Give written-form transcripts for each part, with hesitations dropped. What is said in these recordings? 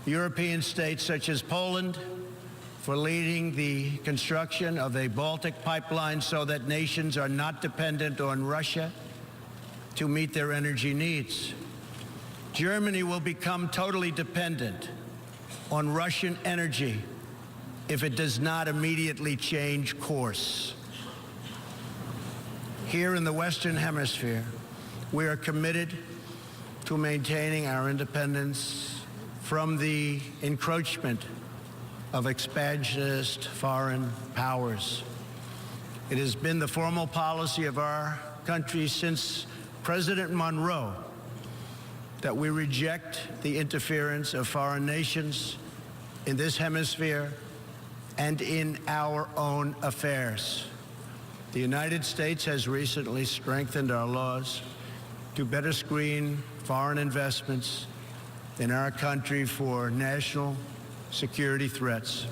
European states such as Poland for leading the construction of a Baltic pipeline so that nations are not dependent on Russia to meet their energy needs. Germany will become totally dependent on Russian energy if it does not immediately change course. Here in the Western Hemisphere, we are committed to maintaining our independence from the encroachment of expansionist foreign powers. It has been the formal policy of our country since President Monroe that we reject the interference of foreign nations in this hemisphere and in our own affairs. The United States has recently strengthened our laws to better screen foreign investments in our country for national security threats.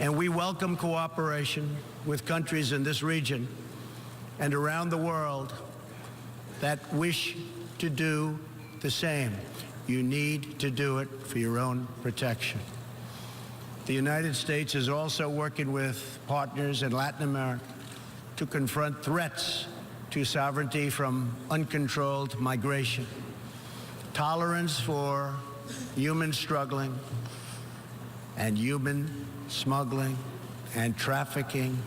And we welcome cooperation with countries in this region and around the world that wish to do the same. You need to do it for your own protection. The United States is also working with partners in Latin America to confront threats to sovereignty from uncontrolled migration. Tolerance for human struggling and human smuggling and trafficking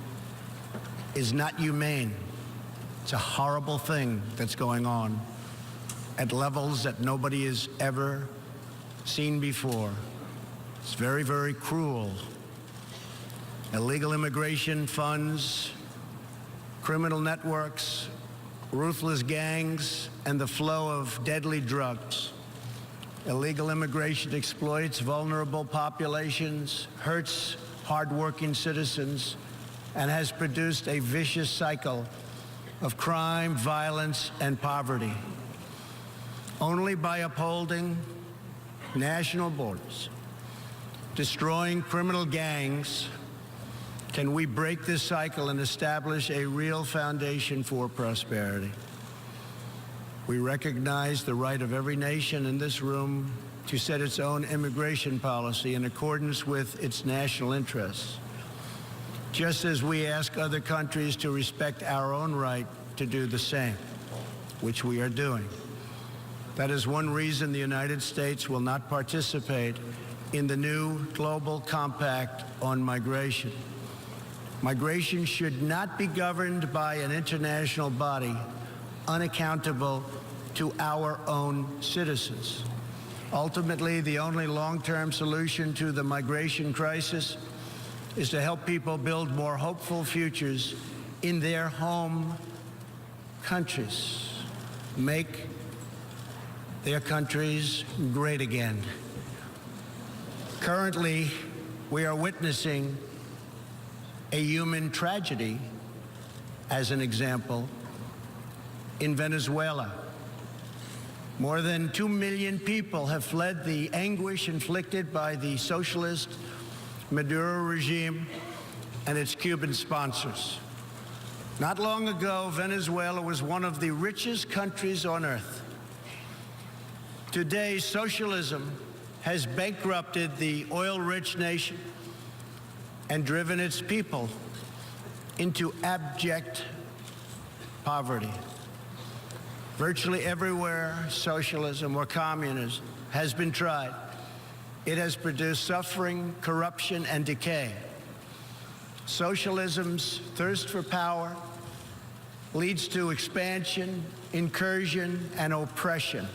is not humane. It's a horrible thing that's going on at levels that nobody has ever seen before. It's very, very cruel. Illegal immigration funds criminal networks, ruthless gangs, and the flow of deadly drugs. Illegal immigration exploits vulnerable populations, hurts hardworking citizens, and has produced a vicious cycle of crime, violence, and poverty. Only by upholding national borders, destroying criminal gangs, can we break this cycle and establish a real foundation for prosperity. We recognize the right of every nation in this room to set its own immigration policy in accordance with its national interests, just as we ask other countries to respect our own right to do the same, which we are doing. That is one reason the United States will not participate in the new global compact on migration. Migration should not be governed by an international body unaccountable to our own citizens. Ultimately, the only long-term solution to the migration crisis is to help people build more hopeful futures in their home countries, make their countries great again. Currently, we are witnessing a human tragedy, as an example, in Venezuela. More than 2 million people have fled the anguish inflicted by the socialist Maduro regime and its Cuban sponsors. Not long ago, Venezuela was one of the richest countries on earth. Today, socialism has bankrupted the oil-rich nation and driven its people into abject poverty. Virtually everywhere socialism or communism has been tried, it has produced suffering, corruption, and decay. Socialism's thirst for power leads to expansion, incursion, and oppression.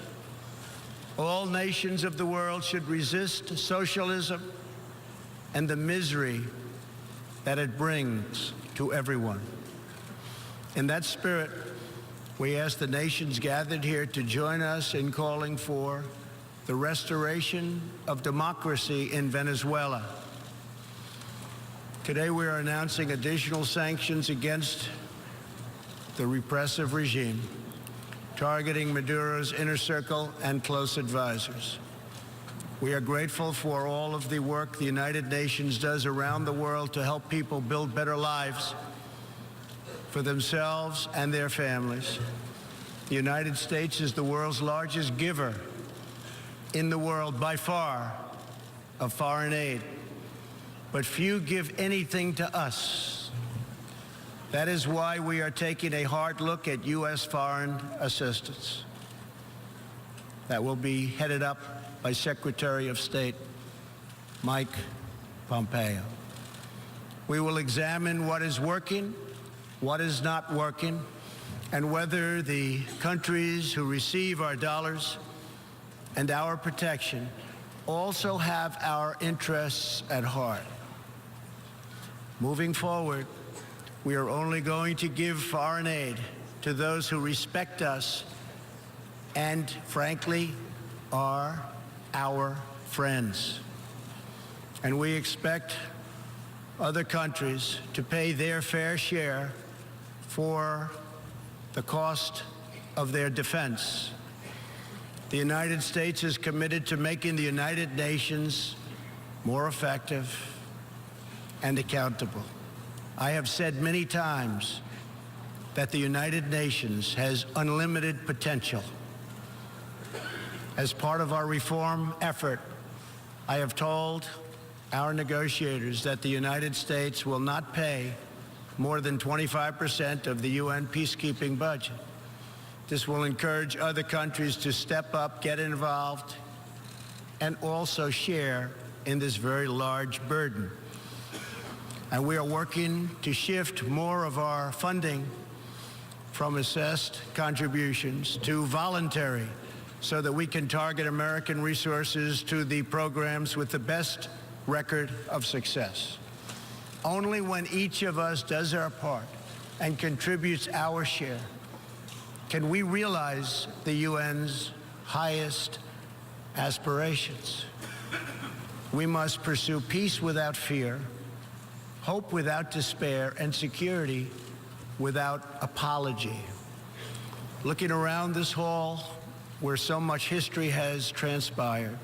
All nations of the world should resist socialism and the misery that it brings to everyone. In that spirit, we ask the nations gathered here to join us in calling for the restoration of democracy in Venezuela. Today, we are announcing additional sanctions against the repressive regime, targeting Maduro's inner circle and close advisors. We are grateful for all of the work the United Nations does around the world to help people build better lives for themselves and their families. The United States is the world's largest giver in the world by far of foreign aid, but few give anything to us. That is why we are taking a hard look at U.S. foreign assistance. That will be headed up by Secretary of State Mike Pompeo. We will examine what is working, what is not working, and whether the countries who receive our dollars and our protection also have our interests at heart. Moving forward, we are only going to give foreign aid to those who respect us and, frankly, are our friends. And we expect other countries to pay their fair share for the cost of their defense. The United States is committed to making the United Nations more effective and accountable. I have said many times that the United Nations has unlimited potential. As part of our reform effort, I have told our negotiators that the United States will not pay more than 25% of the UN peacekeeping budget. This will encourage other countries to step up, get involved, and also share in this very large burden. And we are working to shift more of our funding from assessed contributions to voluntary, so that we can target American resources to the programs with the best record of success. Only when each of us does our part and contributes our share can we realize the UN's highest aspirations. We must pursue peace without fear, hope without despair, and security without apology. Looking around this hall, where so much history has transpired,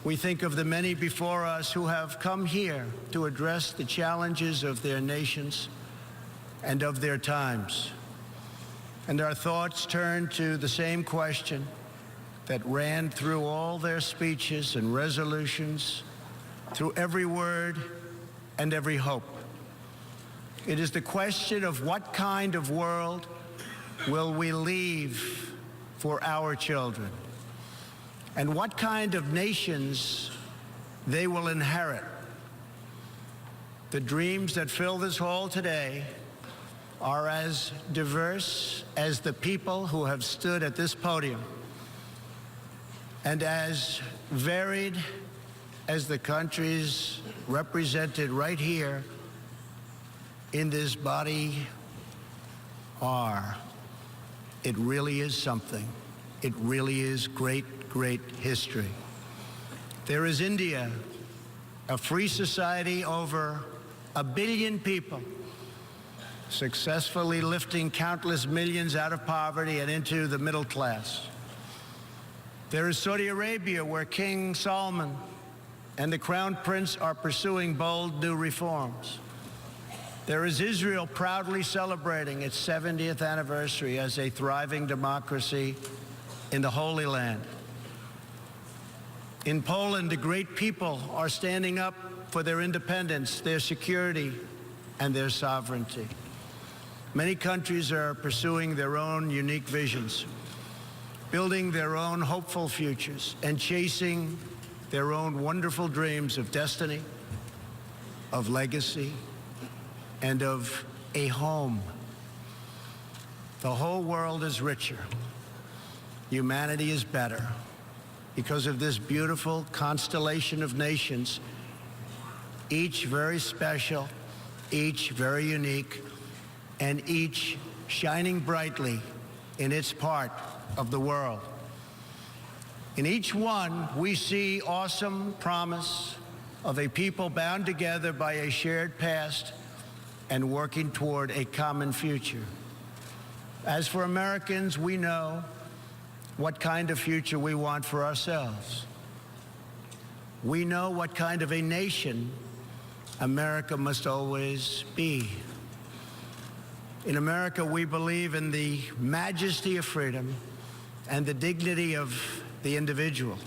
we think of the many before us who have come here to address the challenges of their nations and of their times. And our thoughts turn to the same question that ran through all their speeches and resolutions, through every word and every hope. It is the question of what kind of world will we leave for our children, and what kind of nations they will inherit. The dreams that fill this hall today are as diverse as the people who have stood at this podium, and as varied as the countries represented right here in this body are. It really is something. It really is great, great history. There is India, a free society, over 1 billion people, successfully lifting countless millions out of poverty and into the middle class. There is Saudi Arabia, where King Salman and the Crown Prince are pursuing bold new reforms. There is Israel, proudly celebrating its 70th anniversary as a thriving democracy in the Holy Land. In Poland, the great people are standing up for their independence, their security, and their sovereignty. Many countries are pursuing their own unique visions, building their own hopeful futures, and chasing their own wonderful dreams of destiny, of legacy, and of a home. The whole world is richer. Humanity is better because of this beautiful constellation of nations, each very special, each very unique, and each shining brightly in its part of the world. In each one, we see awesome promise of a people bound together by a shared past and working toward a common future. As for Americans, we know what kind of future we want for ourselves. We know what kind of a nation America must always be. In America, we believe in the majesty of freedom and the dignity of the individual.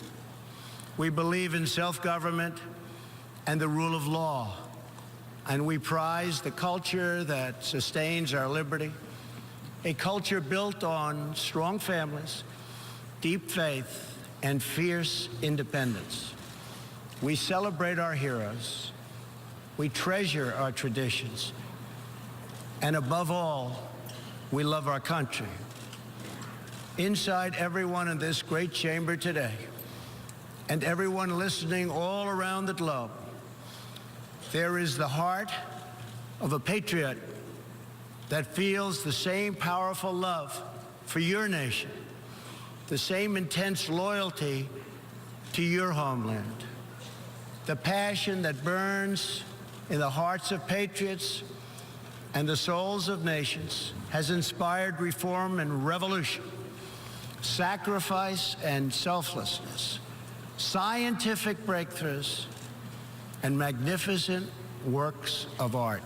We believe in self-government and the rule of law, and we prize the culture that sustains our liberty, a culture built on strong families, deep faith, and fierce independence. We celebrate our heroes, we treasure our traditions, and above all, we love our country. Inside everyone in this great chamber today, and everyone listening all around the globe, there is the heart of a patriot that feels the same powerful love for your nation, the same intense loyalty to your homeland. The passion that burns in the hearts of patriots and the souls of nations has inspired reform and revolution, sacrifice and selflessness, scientific breakthroughs, and magnificent works of art.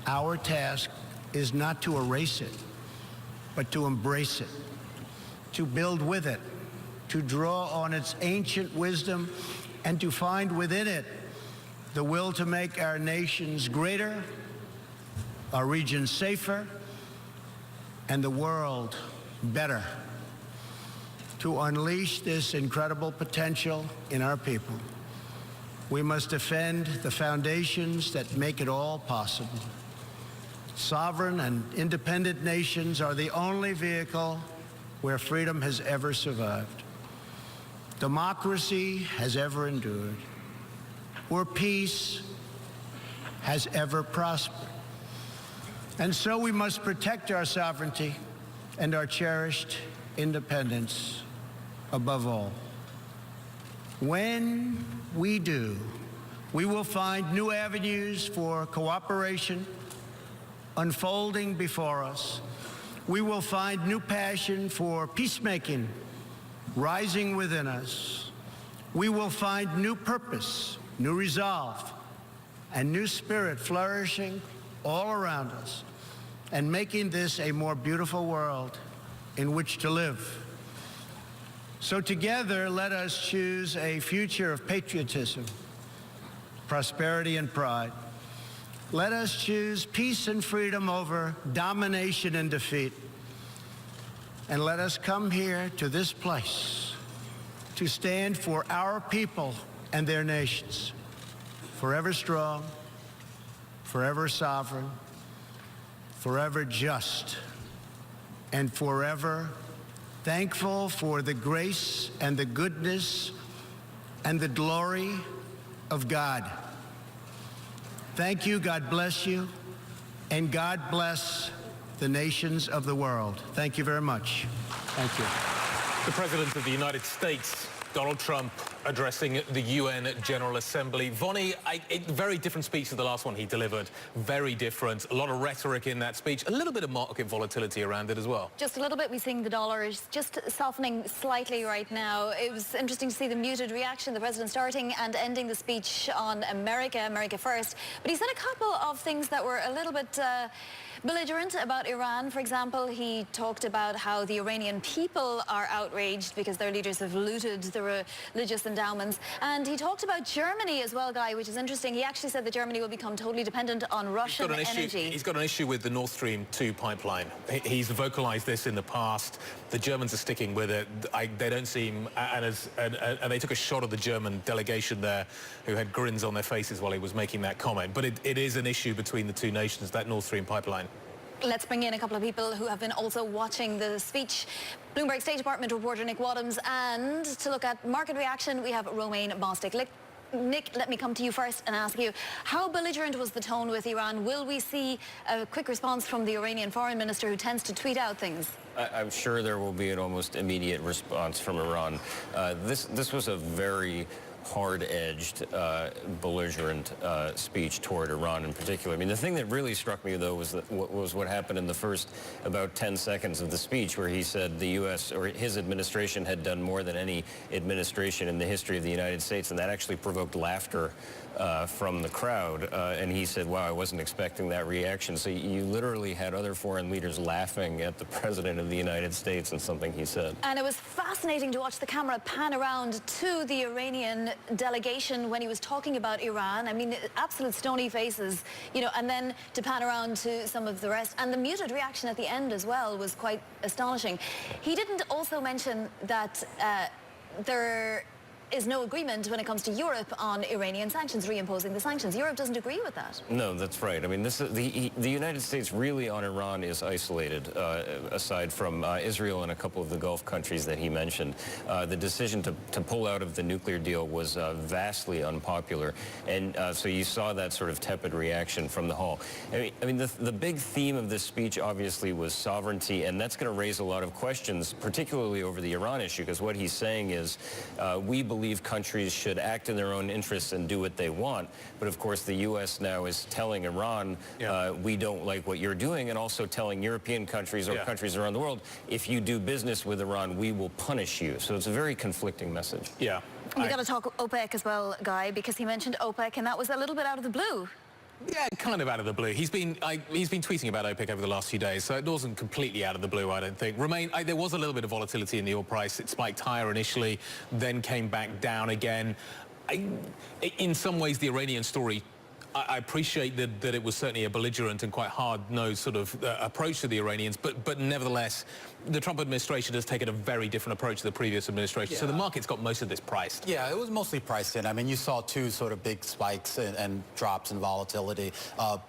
Our task is not to erase it, but to embrace it, to build with it, to draw on its ancient wisdom, and to find within it the will to make our nations greater, our region safer, and the world better. To unleash this incredible potential in our people, we must defend the foundations that make it all possible. Sovereign and independent nations are the only vehicle where freedom has ever survived, democracy has ever endured, where peace has ever prospered. And so we must protect our sovereignty and our cherished independence above all. When we do, we will find new avenues for cooperation unfolding before us. We will find new passion for peacemaking rising within us. We will find new purpose, new resolve, and new spirit flourishing all around us, and making this a more beautiful world in which to live. So together, let us choose a future of patriotism, prosperity, and pride. Let us choose peace and freedom over domination and defeat. And let us come here to this place to stand for our people and their nations, forever strong, forever sovereign, forever just, and forever thankful for the grace and the goodness and the glory of God. Thank you, God bless you, and God bless the nations of the world. Thank you very much. Thank you. The President of the United States, Donald Trump, addressing the UN General Assembly. Vonnie, a very different speech to the last one he delivered. Very different. A lot of rhetoric in that speech. A little bit of market volatility around it as well. Just a little bit. We're seeing the dollar is just softening slightly right now. It was interesting to see the muted reaction, the President starting and ending the speech on America first. But he said a couple of things that were a little bit belligerent about Iran. For example, he talked about how the Iranian people are outraged because their leaders have looted the religious endowments. And he talked about Germany as well, Guy, which is interesting. He actually said that Germany will become totally dependent on Russian energy. He's got an issue with the Nord Stream 2 pipeline. He's vocalized this in the past. The Germans are sticking with it. They don't seem, and they took a shot at the German delegation there who had grins on their faces while he was making that comment. But it is an issue between the two nations, that Nord Stream pipeline. Let's bring in a couple of people who have been also watching the speech. Bloomberg State Department reporter Nick Wadhams, and to look at market reaction, we have Romain Bostic. Nick, let me come to you first and ask you, how belligerent was the tone with Iran? Will we see a quick response from the Iranian foreign minister who tends to tweet out things? I'm sure there will be an almost immediate response from Iran. This was a very hard-edged, belligerent speech toward Iran in particular. I mean, the thing that really struck me, though, was what happened in the first about 10 seconds of the speech, where he said the U.S. or his administration had done more than any administration in the history of the United States, and that actually provoked laughter from the crowd, and he said, wow, I wasn't expecting that reaction. So you literally had other foreign leaders laughing at the President of the United States and something he said. And it was fascinating to watch the camera pan around to the Iranian delegation when he was talking about Iran. I mean, absolute stony faces, you know, and then to pan around to some of the rest. And the muted reaction at the end as well was quite astonishing. He didn't also mention that there is no agreement when it comes to Europe on Iranian sanctions, reimposing the sanctions. Europe doesn't agree with that. No, that's right. I mean, this is the United States really on Iran is isolated, aside from Israel and a couple of the Gulf countries that he mentioned. The decision to pull out of the nuclear deal was vastly unpopular, and so you saw that sort of tepid reaction from the hall. I mean, the big theme of this speech obviously was sovereignty, and that's going to raise a lot of questions, particularly over the Iran issue, because what he's saying is we believe countries should act in their own interests and do what they want. But of course, the U.S. now is telling Iran, we don't like what you're doing, and also telling European countries or countries around the world, if you do business with Iran, we will punish you. So it's a very conflicting message. Yeah. We got to talk OPEC as well, Guy, because he mentioned OPEC, and that was a little bit out of the blue. Yeah, kind of out of the blue. He's been tweeting about OPEC over the last few days, so it wasn't completely out of the blue, I don't think. There was a little bit of volatility in the oil price. It spiked higher initially, then came back down again. In some ways, the Iranian story, I appreciate that it was certainly a belligerent and quite hard-nosed sort of approach to the Iranians, but nevertheless, the Trump administration has taken a very different approach to the previous administration. Yeah. So the market's got most of this priced. Yeah, it was mostly priced in. I mean, you saw two sort of big spikes and drops in volatility,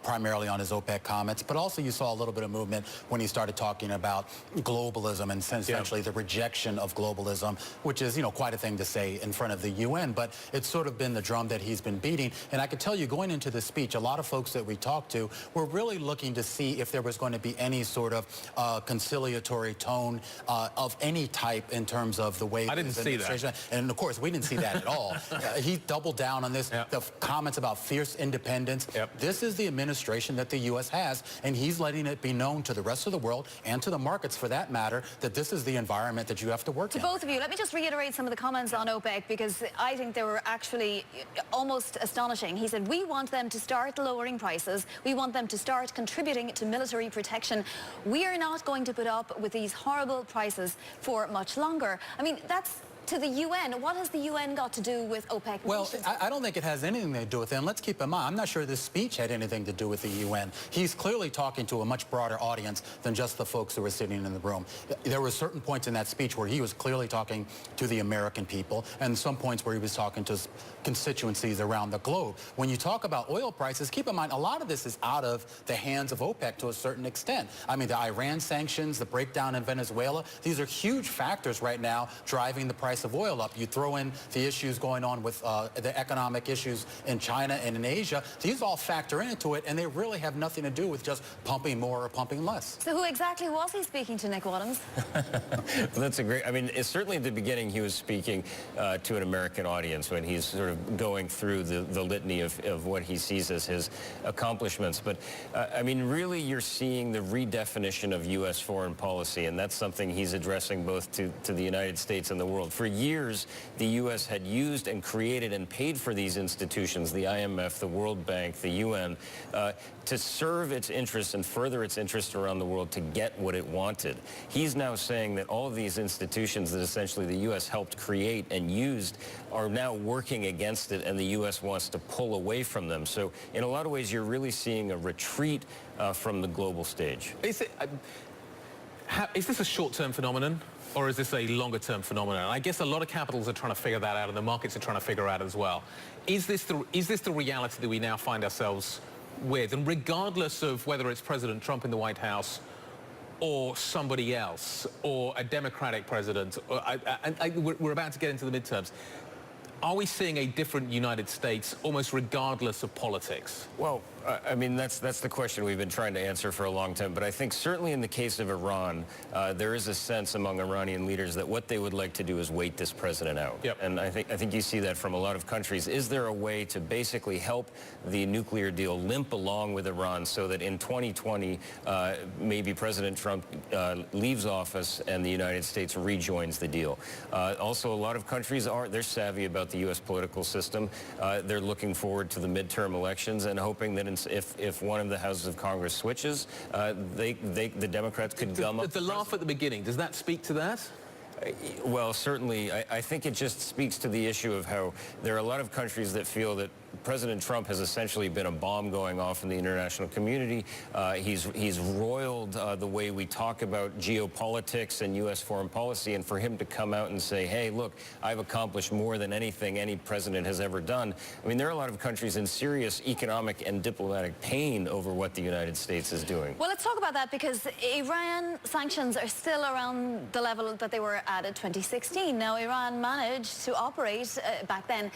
primarily on his OPEC comments, but also you saw a little bit of movement when he started talking about globalism and essentially the rejection of globalism, which is, you know, quite a thing to say in front of the UN, but it's sort of been the drum that he's been beating. And I could tell you, going into the speech, a lot of folks that we talked to were really looking to see if there was going to be any sort of conciliatory tone of any type in terms of the way I didn't see that. And of course, we didn't see that at all. He doubled down on this, the comments about fierce independence. This is the administration that the U.S. has, and he's letting it be known to the rest of the world and to the markets, for that matter, that this is the environment that you have to work in. To both of you, let me just reiterate some of the comments on OPEC, because I think they were actually almost astonishing. He said, we want them to start lowering prices. We want them to start contributing to military protection. We are not going to put up with these horrible prices for much longer. I mean, that's to the UN. What has the UN got to do with OPEC? Well, I don't think it has anything to do with it. And let's keep in mind, I'm not sure this speech had anything to do with the UN. He's clearly talking to a much broader audience than just the folks who were sitting in the room. There were certain points in that speech where he was clearly talking to the American people, and some points where he was talking to constituencies around the globe. When you talk about oil prices, keep in mind, a lot of this is out of the hands of OPEC to a certain extent. I mean, the Iran sanctions, the breakdown in Venezuela, these are huge factors right now driving the price of oil up. You throw in the issues going on with the economic issues in China and in Asia. These all factor into it, and they really have nothing to do with just pumping more or pumping less. So who exactly was he speaking to, Nick Wadhams? Well, that's a great, I mean, certainly at the beginning he was speaking to an American audience when he's sort of going through the litany of what he sees as his accomplishments. But, I mean, really you're seeing the redefinition of U.S. foreign policy, and that's something he's addressing both to the United States and the world. For years, the U.S. had used and created and paid for these institutions, the IMF, the World Bank, the UN, to serve its interests and further its interests around the world to get what it wanted. He's now saying that all of these institutions that essentially the U.S. helped create and used are now working against it, and the U.S. wants to pull away from them. So in a lot of ways, you're really seeing a retreat from the global stage. Is this a short-term phenomenon, or is this a longer-term phenomenon? I guess a lot of capitals are trying to figure that out, and the markets are trying to figure out as well. Is this the reality that we now find ourselves with? And regardless of whether it's President Trump in the White House or somebody else, or a Democratic president, or we're about to get into the midterms, are we seeing a different United States almost regardless of politics? Well, I mean, that's the question we've been trying to answer for a long time. But I think certainly in the case of Iran, there is a sense among Iranian leaders that what they would like to do is wait this president out. Yep. And I think you see that from a lot of countries. Is there a way to basically help the nuclear deal limp along with Iran so that in 2020, maybe President Trump leaves office and the United States rejoins the deal? Also, a lot of countries they're savvy about the U.S. political system. They're looking forward to the midterm elections and hoping that if one of the houses of Congress switches, the Democrats could gum up. The laugh at the beginning, does that speak to that? Well, certainly, I think it just speaks to the issue of how there are a lot of countries that feel that President Trump has essentially been a bomb going off in the international community. He's roiled the way we talk about geopolitics and U.S. foreign policy, and for him to come out and say, hey, look, I've accomplished more than anything any president has ever done. I mean, there are a lot of countries in serious economic and diplomatic pain over what the United States is doing. Well, let's talk about that because Iran sanctions are still around the level that they were at in 2016. Now, Iran managed to operate back then.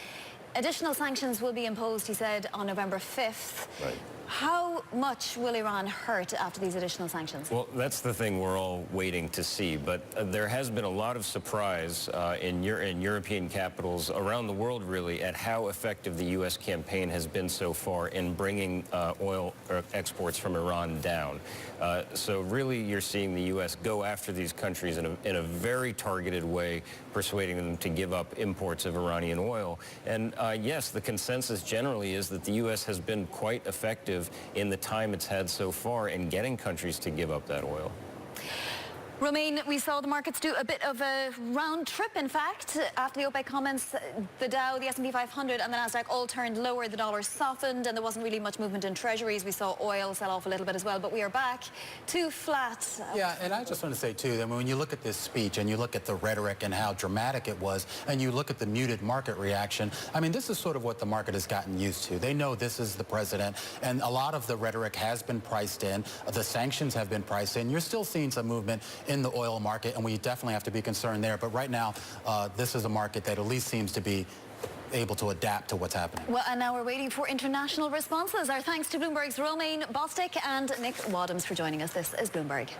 Additional sanctions will be imposed, he said, on November 5th. Right. How much will Iran hurt after these additional sanctions? Well, that's the thing we're all waiting to see. But there has been a lot of surprise in European capitals around the world, really, at how effective the U.S. campaign has been so far in bringing oil exports from Iran down. So really, you're seeing the U.S. go after these countries in a very targeted way, persuading them to give up imports of Iranian oil. And yes, the consensus generally is that the U.S. has been quite effective in the time it's had so far in getting countries to give up that oil. Romain, we saw the markets do a bit of a round trip, in fact. After the OPEC comments, the Dow, the S&P 500 and the Nasdaq all turned lower. The dollar softened and there wasn't really much movement in treasuries. We saw oil sell off a little bit as well, but we are back to flat. Yeah, and I just want to say, too, that when you look at this speech and you look at the rhetoric and how dramatic it was, and you look at the muted market reaction, I mean, this is sort of what the market has gotten used to. They know this is the president, and a lot of the rhetoric has been priced in. The sanctions have been priced in. You're still seeing some movement in the oil market, and we definitely have to be concerned there. But right now, this is a market that at least seems to be able to adapt to what's happening. Well, and now we're waiting for international responses. Our thanks to Bloomberg's Romain Bostic and Nick Wadhams for joining us. This is Bloomberg.